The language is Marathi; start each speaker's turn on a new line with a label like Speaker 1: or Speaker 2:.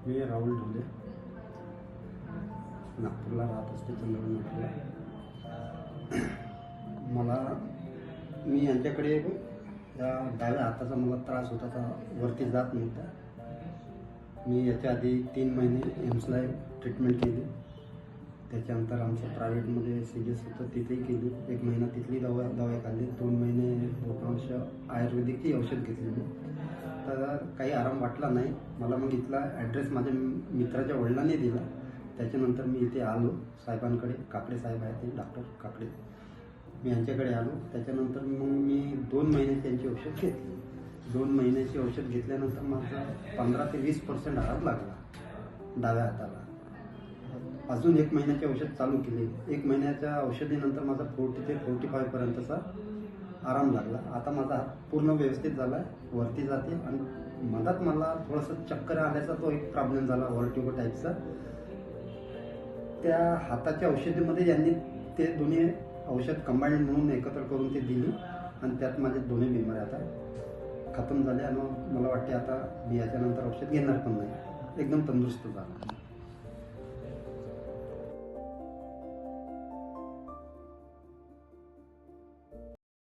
Speaker 1: मी राहुल ढोले, नागपूरला राहत असते, चंद्रपूरला. मी यांच्याकडे या डाव्या हाताचा मला त्रास होता, तर वरती जात नव्हता. मी याच्या आधी 3 महिने एम्सला ट्रीटमेंट केली. त्याच्यानंतर आमचं प्रायव्हेटमध्ये CGS होतं, तिथेही केली. 1 महिना तिथली दवाई खाल्ली. 2 महिने बहुतांश आयुर्वेदिकची औषध घेतली. तर काही आराम वाटला नाही मला. मग इथला ॲड्रेस माझ्या मित्राच्या वडिलांनी दिला. त्याच्यानंतर मी इथे आलो साहेबांकडे. काकडे साहेब आहेत, ते डॉक्टर काकडे. मी यांच्याकडे आलो. त्याच्यानंतर मग मी 2 महिने त्यांची औषध घेतली. 2 महिन्याची औषध घेतल्यानंतर माझा 15 ते 20% आराम लागला डाव्या हाताला. अजून 1 महिन्याची औषध चालू केली. 1 महिन्याच्या औषधीनंतर माझा 40 ते 45पर्यंतचा आराम लागला. आता माझा हात पूर्ण व्यवस्थित झाला आहे, वरती जाते. आणि मधात मला थोडंसं चक्कर आल्याचा तो एक प्रॉब्लेम झाला, व्हर्टिगो टाईपचा. त्या हाताच्या औषधीमध्ये यांनी ते दोन्ही औषध कंबाईंड म्हणून एकत्र करून ते दिली. आणि त्यात माझे दोन्ही बिमाऱ्या आता खतम झाल्या. आणि मला वाटते आता मी याच्यानंतर औषध घेणार पण नाही. एकदम तंदुरुस्त झाला.